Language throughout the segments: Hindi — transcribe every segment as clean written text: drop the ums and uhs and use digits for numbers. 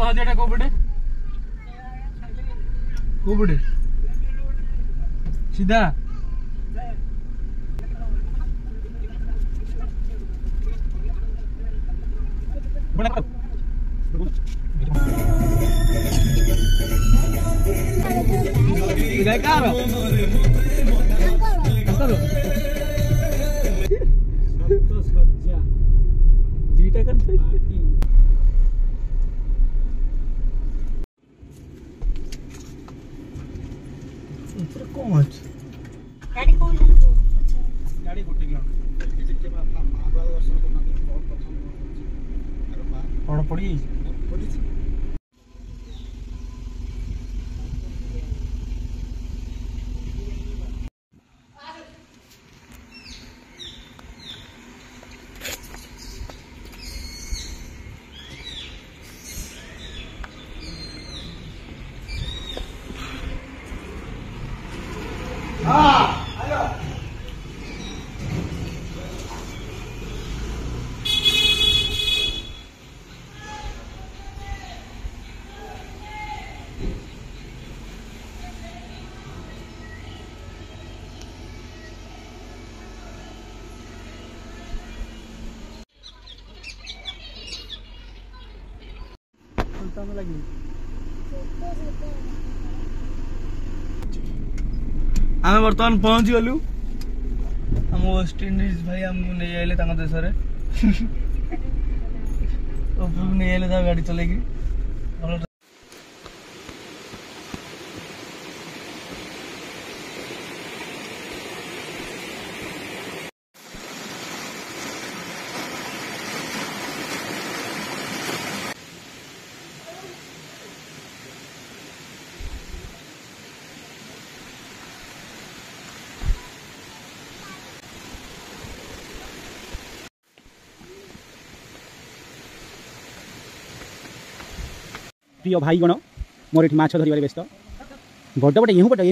सप्त कोपटे कोपटे सीधा दीटा करते कौन गाड़ी कौन गाड़ी गोटे कौन पड़ी लगी आम बर्तमान पहुंच गलु आम वेस्ट इंडीज भाई आमको नहीं आइले देश नहीं आइले गाड़ी चलेगी प्रिय भाई गण मोर ये माछ धरवे व्यस्त बड़ बड़े ये बड़े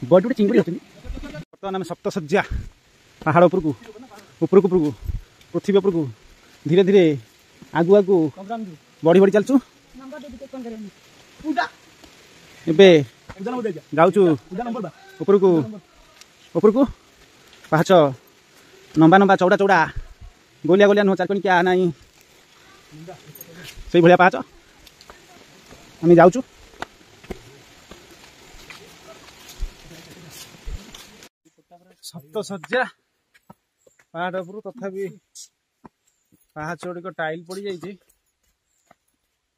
बड़ बड़े चिंगुड़ी अच्छी बर्तमान आम सप्तशଯ୍ୟା पहाड़ उपरकू पृथ्वी उपरकू धीरे धीरे आगु आगु बढ़ी बढ़ी चलचु एबे जाऊचु उपरकू उपरकू पाहाच लंबा लंबा चौड़ा चौड़ा गोलिया गोलिया नुह चारकोणिकिया नहीं से भाया पाच आम जाऊँ सप्तशଯ୍ୟା पहाड़ उपरू तथापि पाहाच गुड़िक टाइल पड़ जाइए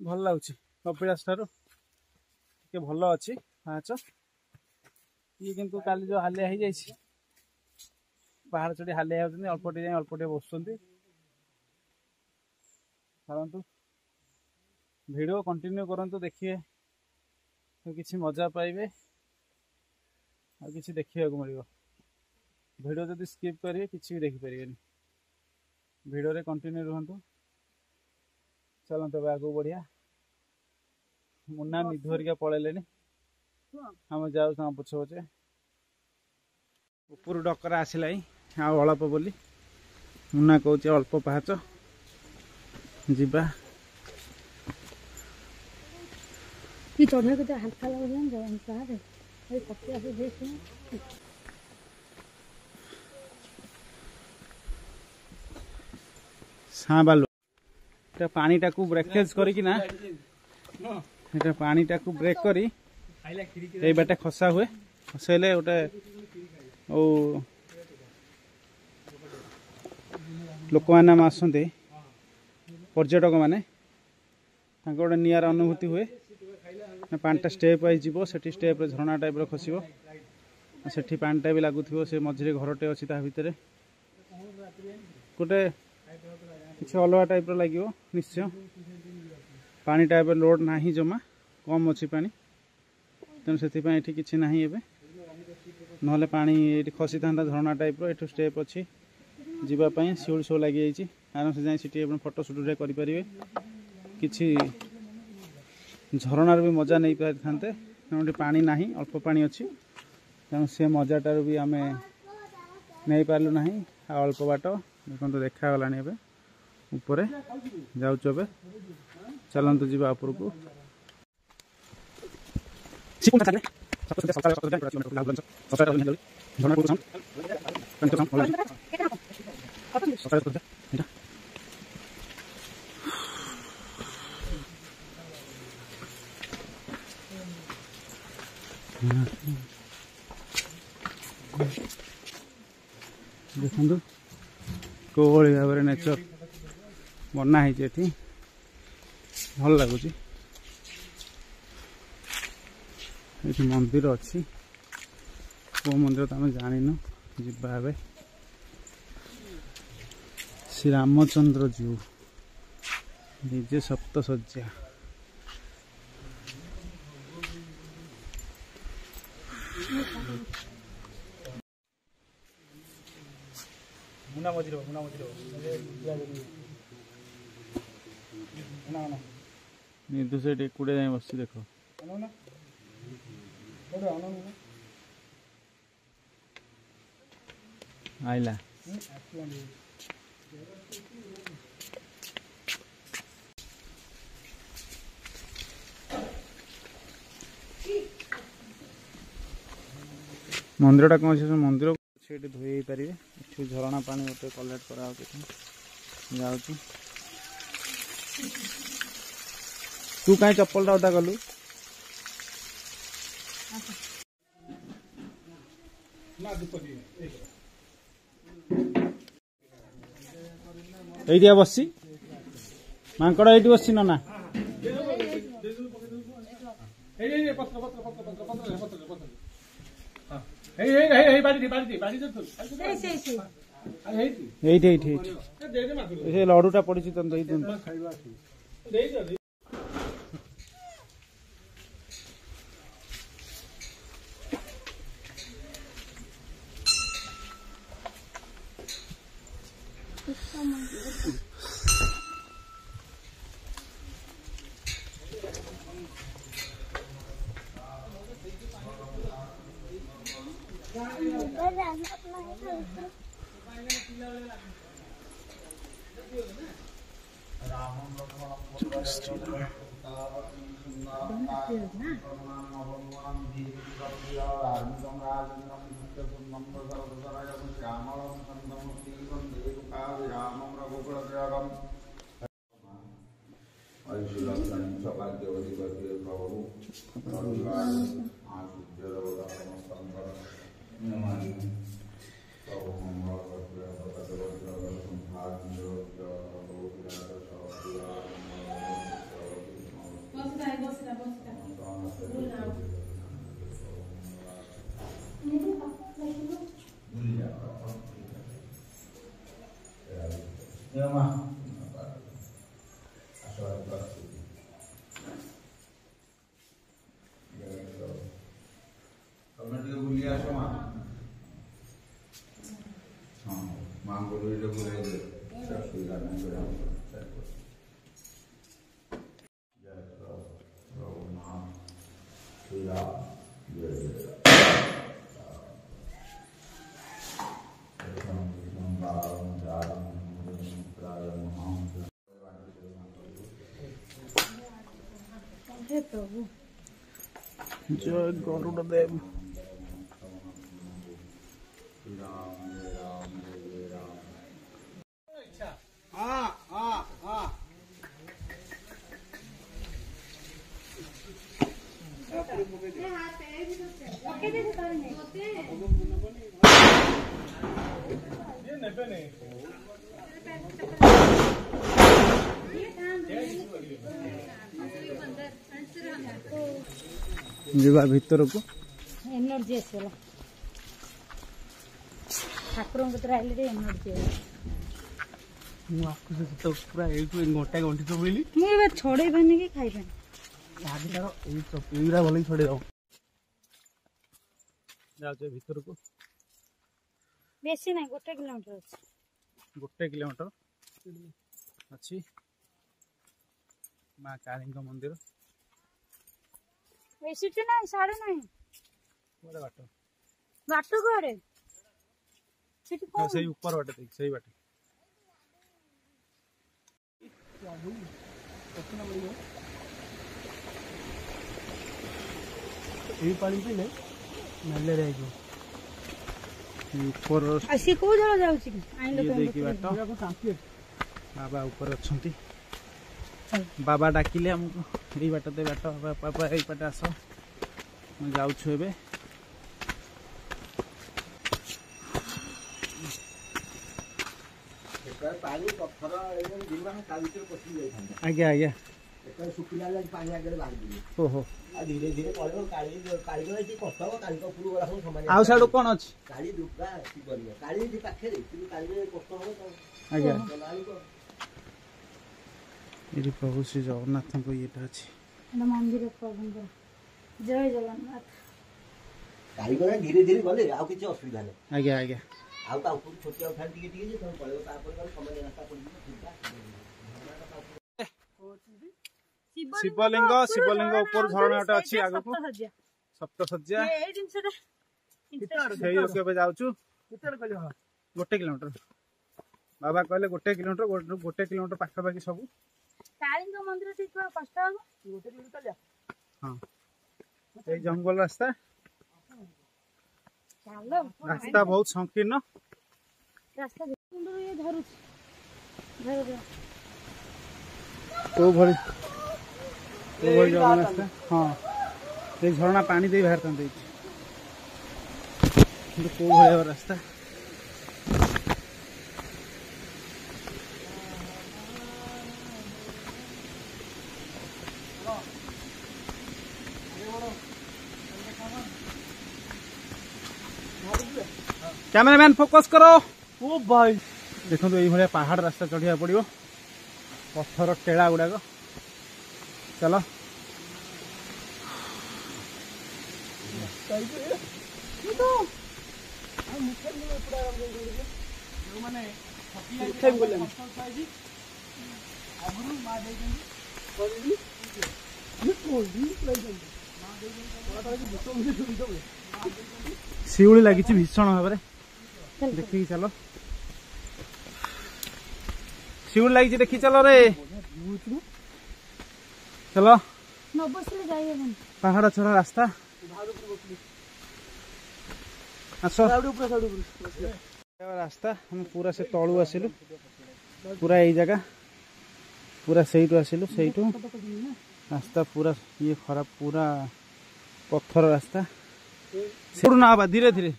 भल लगुच कपिलास ठार भल अच्छी पाहाच ये किंतु काली जो हालिया हो जाए पहाड़ चढ़ी हालिया होती अल्पटे जाए अल्पटे बसुँच छाड़ू वीडियो कंटिन्यू करंतु देखिए तो किसी मजा पाइबे आ किसी देखिए मिल वीडियो जब स्किप करेंगे किसी भी देखिपारे वीडियो रे कंटिन्यू रुहतु चलते आगू बढ़िया मुन्ना निधु हरिका पलैले आम जाऊ पछे पछे ऊपर डकरा आसला अल्प बोली मुन्ना कौच अल्प पाहाच जीवा ये चढ़ने को हल्का लगे हाँ बालू पानी टाकू ब्रेकेज करी ना पानी टाकू ब्रेक करी ये बाटे खसा हुए खसैले गोटे लोक मैंने आसते पर्यटक मैंने गोटे निआर अनुभूति हुए पानीटा स्टेप वाइज जीव से स्टेप झरणा टाइप खसब से पानीटा भी लगुथ से मझे घरटे अच्छी भितर गोटे किसी अलग टाइप लगे निश्चय पानी टाइप लोड ना जमा कम अच्छी पानी तेणु से किसी ना ना पानी ये खसी था झरणा टाइप ये स्टेप अच्छी जीवाई शिउल सब लगी आराम से जाए फोटो सुट करें किसी झरणार भी मजा नहीं पारि था तेणु पानी ना अल्प पानी अच्छी तेणु से मजाटार भी आम नहीं पार्लु ना अल्प बाट देखो देखागला ऊपर जाऊँ ए चलतु जा उपरको देखु कोई भाव में नेचर बनाई भल लगुच ये मंदिर अच्छी को मंदिर तो आम जान जा श्री रामचंद्र जीव निजे सप्त शଯ୍ୟା मुना मझी निधु से कूड़े जाए बस देख आइला मंदिर टा कौन से मंदिर धोई पारे झरणा पानी गोटे कलेक्ट करा जाऊँ तू कहीं चप्पल ओदा कलु ये बसी मांकड़ ये बसी ना लडुटा पड़ी जय गरुड़देव जीवा भीतर को एनर्जी आसला ठाकुर एनर्जी तो पूरा गोटा गंठी तो बोली मुझे छड़े पानी कि खाई पानी भल छड़े दो जाऊे भीतर को बेसी ना 1 किलोमीटर अच्छी 1 किलोमीटर अच्छी माँ काली मंदिर बेसी ना साढ़े नहीं बाट बाट कुआड़े से ऊपर बाटे सही बाटे ये पानी पीले मैलेरिया हो ऊपर आसी को जरा जाउची आइलो ये देखि बाट बाबा ऊपर अछंती बाबा डाकिले हमको एई बाट दे बाट बाबा एई बाट आस हम जाउछु एबे पानी पत्थर एकदम जिमा काली के पसी जाई था आज्ञा आज्ञा एकर सुखिला लाग पानी आगे बाहर दिए ओहो आ धीरे धीरे पड़ो काली काली को एती कष्ट हो काली को पुरु वाला हम समान आउ साडू कोन अछि काली दुखा की करियो काली जी पाखे रे कि काली में कष्ट हो तो आज्ञा काली को एरी प्रभु श्री जगन्नाथ को येटा अछि मंदिर प्रभु जय जगन्नाथ काली को धीरे धीरे गले आ किछ असुविधा नै आज्ञा आज्ञा आउ ता ऊपर छोटिया उठा टिके टिके जे तुम पड़ो ता पर समय रास्ता पड़ ठीक शिवलिंग शिवलिंग ऊपर झरणाटा अछि आगु को सप्तशଯ୍ୟା ए जिंसटा सेई केबे जाउछु गोटे किलोमीटर बाबा कहले गोटे किलोमीटर पाखा पाखी सब कालिंग मंदिर ठीक कष्ट हो गोटे किलोमीटर जा हां ए जंगल रास्ता चलो रास्ता बहुत संकीर्ण रास्ता सुंदर ये धरु धर तो भरी रास्ता हाँ ये झरना पानी दे बाहर तो भाया रास्ता कैमरामैन फोकस करो ओ भाई देखो ये भाया पहाड़ रास्ता चढ़िया पड़ो पत्थर टेड़ा गुड़ाक चलो शिउली लगी भीषण भाव देखी चलो शिउली लगी देखी चलो रे चलो न बसले जाइए पहाड़ चढ़ा रास्ता रास्ता हम पूरा से तलू आसिलु पूरा यही जगह पूरा सहीटू आसिलु सहीटू रास्ता पूरा ये खराब पूरा पत्थर रास्ता से ना बा धीरे धीरे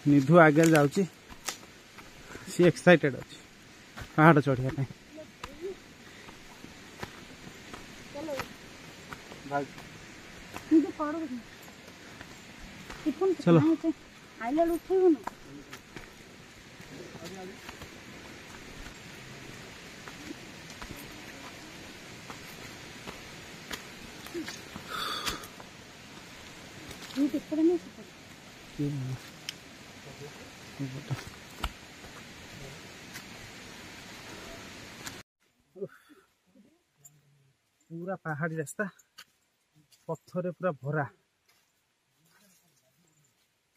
निधु आगे जाउची सी एक्साइटेड अछि पहाड़ चढ़िया पे चलो आइला उठेबो ना ये देखो ना पूरा पहाड़ी रास्ता पत्थर पूरा भरा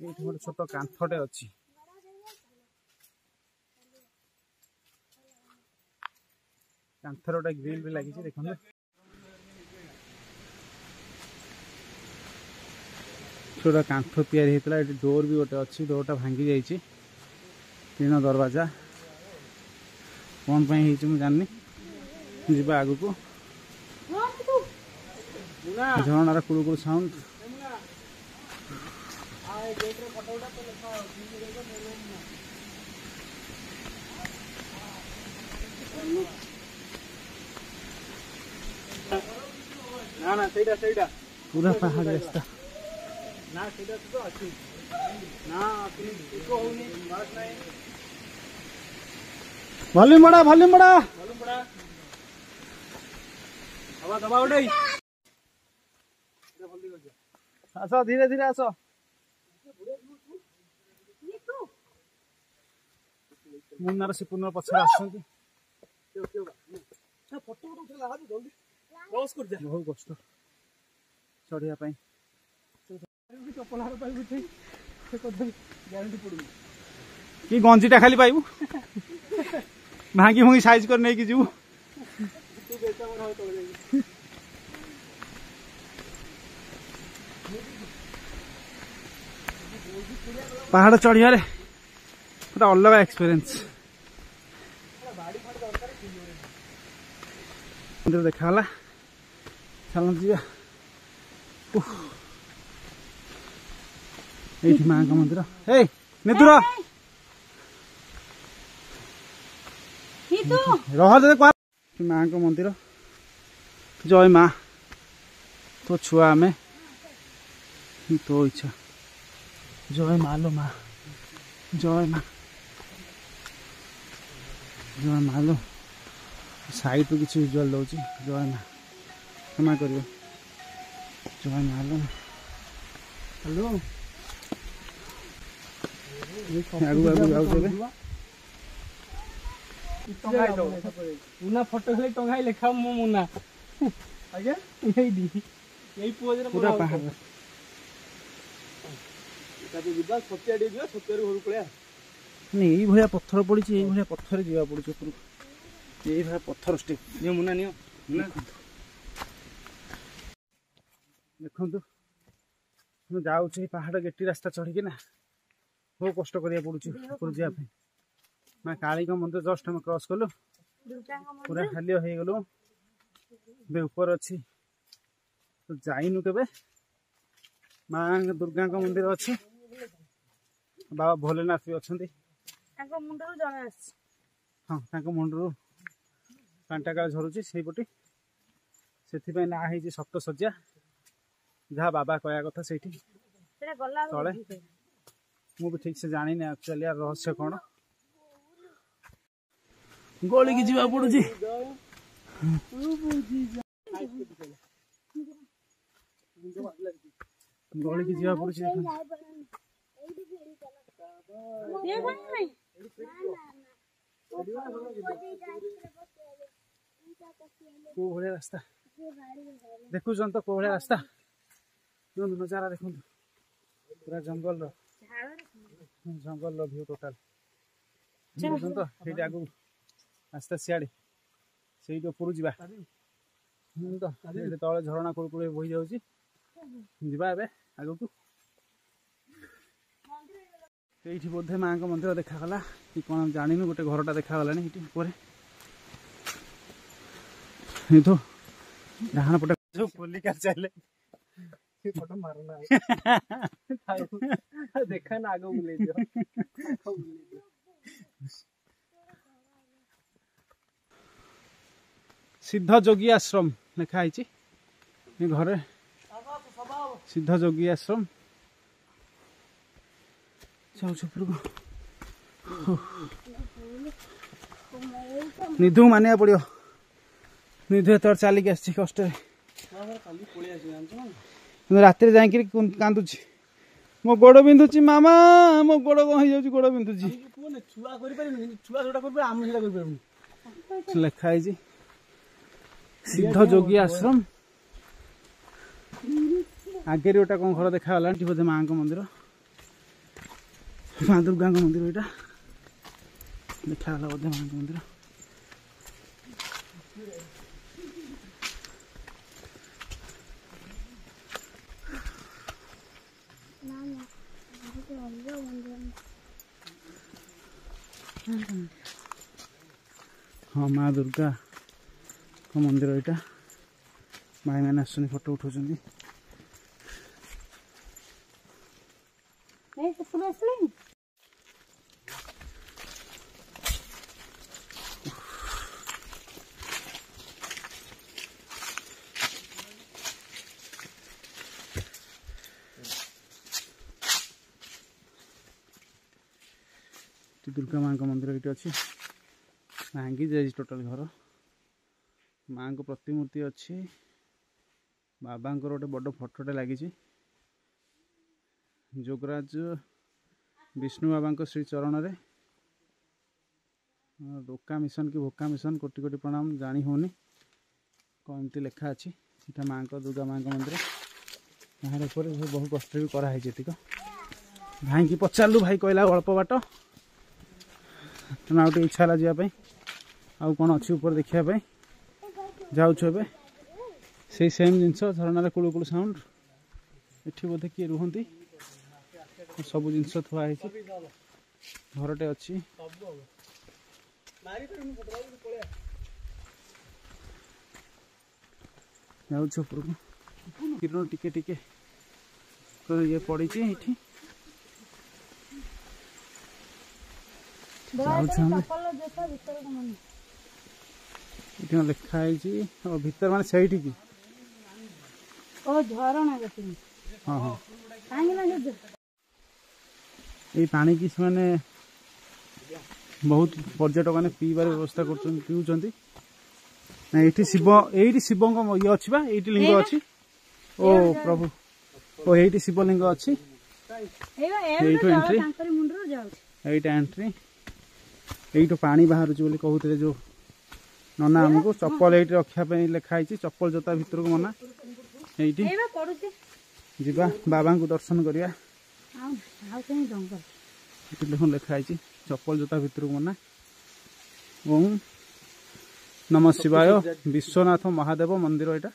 ये गोटे छोट कांथटे अच्छी कांथर गोटे ग्रिल भी लगी देखो छोटा कांथ तैयारी होता है डोर भी गोटे अच्छी डोरटा भांगी जाइए तीन दरवाजा कौन पाई जानी जीवा आगु को झरणार कुड़कुड़ साउंड ना ना सेटा पूरा पहाड़ रास्ता ना सेटा तो अछि ना इको होनी बात नहीं वॉल्यूम बड़ा हवा दबा उड़ाई आस धीरे धीरे आस मुन्नार से पुनः पछे आसुंती बहुत कष्ट चढ़िया कि गंजीटा खाली पाइबू भांगी भुंगी साइज कर नहीं कि जीव पहाड़ चढ़िया पूरा अलग एक्सपीरियंस देखा चल जी ये माँ का मंदिर हे निदुर रह दे माँ का मंदिर जय माँ तो छुआ में तो इच्छा जय माँ लो माँ जय माँ लो साइड रू किसी विजुअल दौर जय माँ क्षमा कर जय माँ लो हेलो मुना फोटो खाली टंगाई लेखा मो मुना आज्ञा यही पोज रे पूरा पहाड़ नहीं भाया पत्थर पड़ी ये पत्थर जा पड़ी उपरको यही भाया पत्थर स्टेप नियो मुना नियो मुना देखु मुझे जाऊँ पहाड़ गेटी रास्ता चढ़ी ना बहुत कष्ट करिया पड़ुची ऊपर जावाई माँ काली मंदिर जस्ट आम क्रॉस कलु पूरा खाली हो गलु ऊपर अच्छी तो जाइनु के माँ दुर्गा मंदिर अच्छी बाबा भोलेनाथ भी अच्छा हाँ मुंडू कांटा काल झरुची से पटे से ना है सप्त सज्जा जहाँ बाबा कहया कथा से तले मुझे ठीक से जानी ना एक्चुअली यार रहस्य कौन गली की जीवा पड़ुची गली की जीवा पड़ुची को भले रास्ता देखु तो को भले रास्ता नजारा देखु पूरा जंगल व्यू टोटाल तो ये आगु आस्ते सियाड़े से ऊपर जा तो तले झरणा कूल कूल बही जाऊँगी जा आग को ये बोधे माँ का मंदिर देखागला कि कौन जानी गोटे घरटा देखागला ये तो डाहाण पटे पुलिका चले फोटो मारना देखा ना आगे बुले सिद्ध जोगी आश्रम लिखाई घरे सिद्ध जोगी आश्रम निधु मानिया पड़ो निधु एत चलिक आस कष्ट रात जाकि कांदुची मो गोड़ बिंधुची मामा मो गोड़ कौन हो गोड़ बिंधुची लिखाई सिद्ध जोगी आश्रम आगे गोटा कौन घर देखागला बोधे माँ का मंदिर माँ दुर्गा मंदिर यहाँ देखागला बोधे माँ का मंदिर हाँ माँ दुर्गा का मंदिर यहाँ माई मैंने आसुनी फोटो उठाऊँ दुर्गा माँ का मंदिर ये अच्छी भांगी जाए टोटाल घर माँ को प्रतिमूर्ति अच्छी बाबा गोटे बड़ फोटोटे लगी जोगराज विष्णु बाबा श्री चरण रे रोका मिशन की भोका मिशन कोटि कोटि प्रणाम जानी होनी कमती लेखा अच्छी यहाँ माँ को दुर्गा माँ का मंदिर यहाँ बहुत कष्ट भी कराई जी भाई की पचारू भाई कहला अल्प बाट तेना गोटे इच्छा है जावाई आउ कौन अच्छी ऊपर देखापी जाऊँ ए से सेम जिनस झरणार कुलू कुलू साउंड एठी बोधे किए रुहंती सब जिनस थुआई घरटे अच्छी जाऊँ उपरको किरण टिके टिके ये पड़ी ये लिखाई भीतर मान से हाँ हाँ ये पानी की से बहुत पर्यटक मैंने पीबार व्यवस्था कर ये शिव ये शिव ये अच्छी ये लिंग अच्छी ओ प्रभु ओ ये शिवलिंग अच्छी एंट्री यही पानी बाहर कहते जो नना आमको चप्पल ये रखापी लिखाई चप्पल जोता भितर को मना ये बाबा को दर्शन करवा लिखाई चप्पल जोता भितर को मना ओम नमः शिवाय विश्वनाथ महादेव मंदिर यहाँ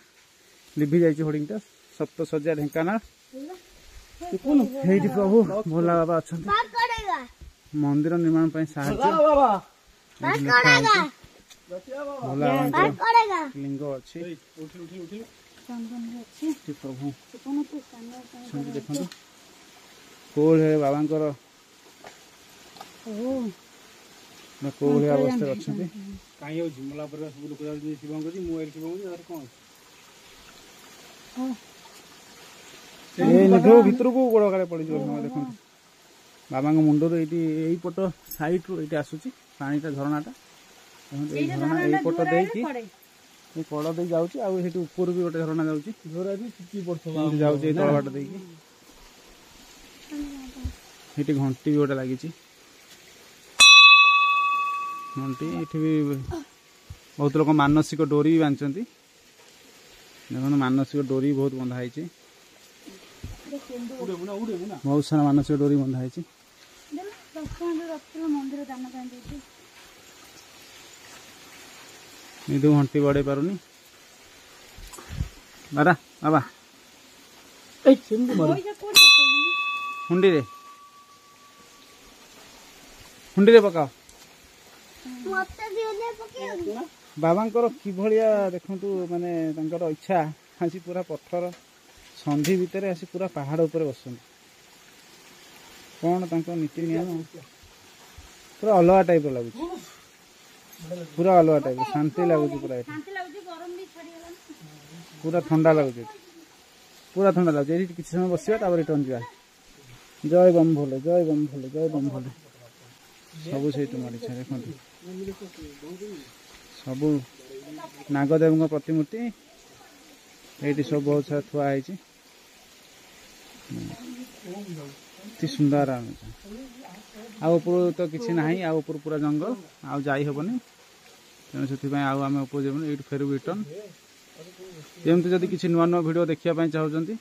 लिभि जाइए होर्डिंगटा सप्तशଯ୍ୟା ढेंकानाल ये प्रभु भोला बाबा अच्छा मंदिर निर्माण लिंग अच्छी प्रभु देखो कौन है बाबा कौन अवस्था अच्छा कहीं झिमला पर सब लोग शिव शिव भितर को गोड़ काले पड़ देखो बाबा मुंडर ये पट सैड रू ये आसूची पानीटा झरणाटा झरणा ये पट देकी कड़ दे जाऊँगी आउ ऊपर भी गोटे झरणा जाऊँगी जाऊँगी तल बाट देकी घंटी भी गोटे लगी घंटी ये बहुत लोग मानसिक डोरी भी बांधते देखो मानसिक डोरी बहुत बंधाई बहुत सारा मानसिक डोरी बंधाई निदु घंटी बड़े पारुनी बारा बाबा हुंडी रे पकाओ बाबांकर कि भाया देखु माने इच्छा आसी पूरा पत्थर संधि भितर आसी पूरा पहाड़ ऊपर बसुन कौन नीति नियम पूरा अलग टाइप लगुच पूरा अलग टाइप शांति लगुच पूरा ठंडा लगुच पूरा ठंडा लगुच किसी समय बसवा रिटर्न जा जय बम भोले जय बम भोले जय बम भोले सब से मारी देखो सबू नागदेव प्रतिमूर्ति ये सब बहुत सारा थुआई सुंदर आउपर तो किसी ना आउपर पूरा जंगल आउ जाई हेबनी तेणु से आम ऊपर जाऊँ ये फेरू रिटर्न एमती जदि किसी नुआ नुआ वीडियो देखापी चाहते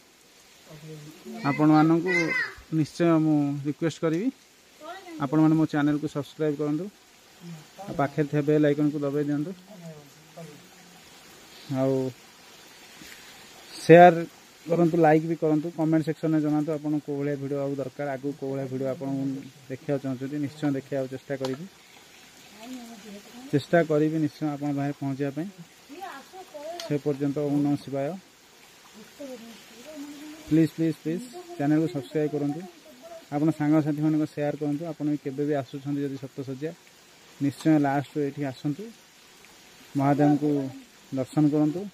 आपण मानू निश्चय मु रिक्वेस्ट करी आपण मैंने मो चैनल को सब्सक्राइब करूँ पाखे थे बेल आइकन को दबाई दिंतु शेयर करंतु लाइक भी करंतु कमेंट सेक्शन में जनातु आपन को भलिया वीडियो आउ दरकार आगु को भलिया वीडियो आपन देखिया चाहते निश्चय देखिया चेष्टा करी निश्चय आपन बाहर पहुंचा से पर्यंत ओम नमः शिवाय प्लीज प्लीज प्लीज चैनल को सब्सक्राइब करंतु आपन सांग साथी मन को शेयर करंतु आपन केबे भी आसुछन जदि सप्तशଯ୍ୟା निश्चय लास्ट ये आसतु महादेव को दर्शन करूँ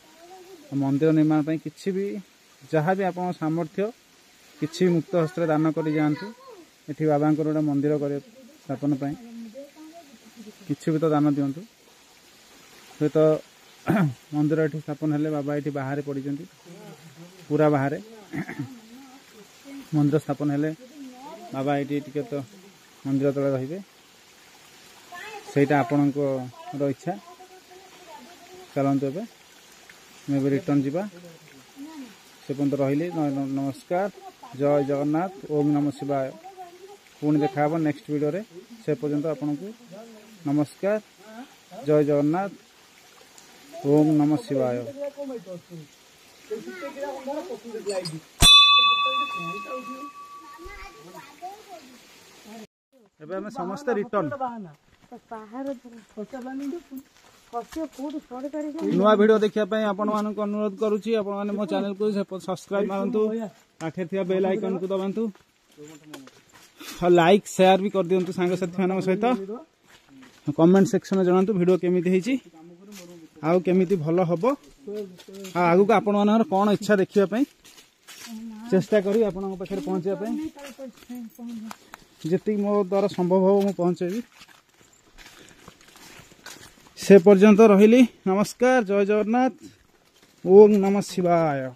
मंदिर निर्माण किसी भी जहाँ भी आप सामर्थ्य किसी मुक्त हस्त्र दान कर जातु ये बाबा गोटे मंदिर कर स्थापन किसी भी तो दान दिंतु हूँ तो मंदिर ये स्थापन है बाबा ये बाहर पड़ी पूरा बाहर मंदिर स्थापन है बाबा ये तो मंदिर तले रे सेटा आपणकर इच्छा चलतु ए रिटर्न जावा से पर्यंत रही नमस्कार जय जगन्नाथ ओम नमः शिवाय पुणी देखा नेक्स्ट वीडियो रे से पर्यंत आपन को नमस्कार जय जगन्नाथ ओम नमः शिवाय। एबे हमें समस्त रिटर्न नुआ वीडियो देखिया पई आपण मानक अनुरोध करूची। आपण माने मो चैनल को सब्सक्राइब मारंतु, आखे थिया बेल आइकन को दबांतु, लाइक शेयर भी कर दियंतु सांग साथी मानक सहित। कमेंट सेक्शन में जणांतु वीडियो केमिति हेची आउ केमिति भलो हबो। आगु को आपण मानकर कोन इच्छा देखिया पई चेष्टा करी आपण पाखे पहुंचा पई जितनी मो द्वारा संभव हो मु पहुंचेबी। से पर्यंत रहिली। नमस्कार, जय जगन्नाथ, ओम नमः शिवाय।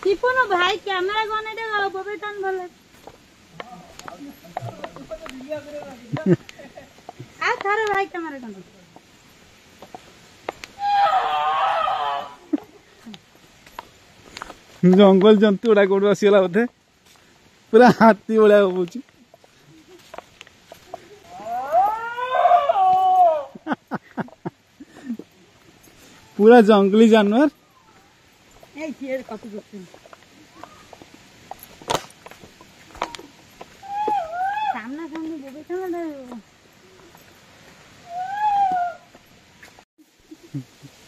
टिपन भाई कैमरा गने दे बबेतन भले आ थारे भाई कैमरा गने जंगल जंतु उड़ा कोड आसीला बोधे पूरा हाथी उड़ा होउची। पूरा जंगली जानवर ए शेर कपी करते सामना सामने बबेतन दे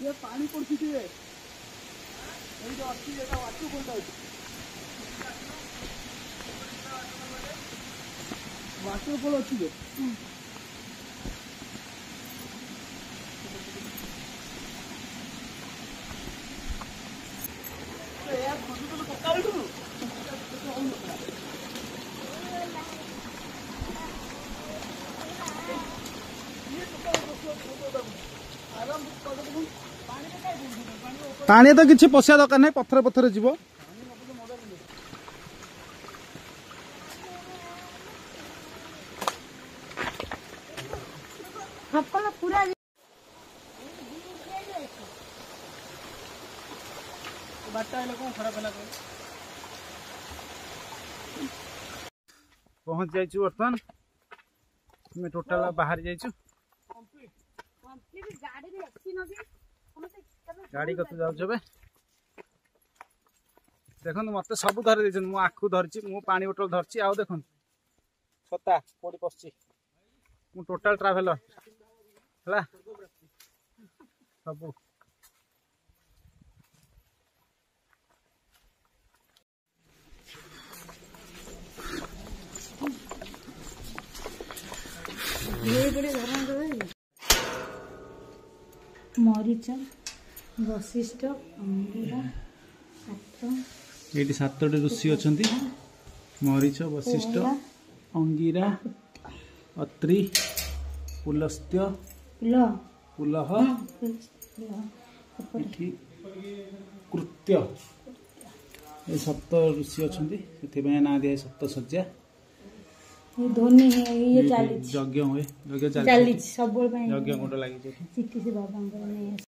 ये पानी पड़ती थी ये जो अच्छी जगह वाटू बोलता है वाटू बोलो अच्छी है। पानी तो किसी पशिया दरकार नहीं, पथर पथर जीव। पूरा पहुंच जाइछु बर्तमान मैं टोटल बाहर जाइछु। गाड़ी कत जाऊ देखो मत सब धरी दे मु आखु धरची मु पानी बोतल धरची आउ देखो छता कोडी पसची मु टोटल ट्रैवलर हला सब मरीच वशिष्ठ अंगिरा ये सातटी ऋषि अच्छा मरीच वशिष्ठ अंगिरा अत्रि पुलस्त्य पुलह कृत्य ये सप्त ऋषि अच्छा से ना दिया सप्त सज्जा धोनी ये यज्ञ हुए यज्ञ चली सब यज्ञ कुंड लगी बाबा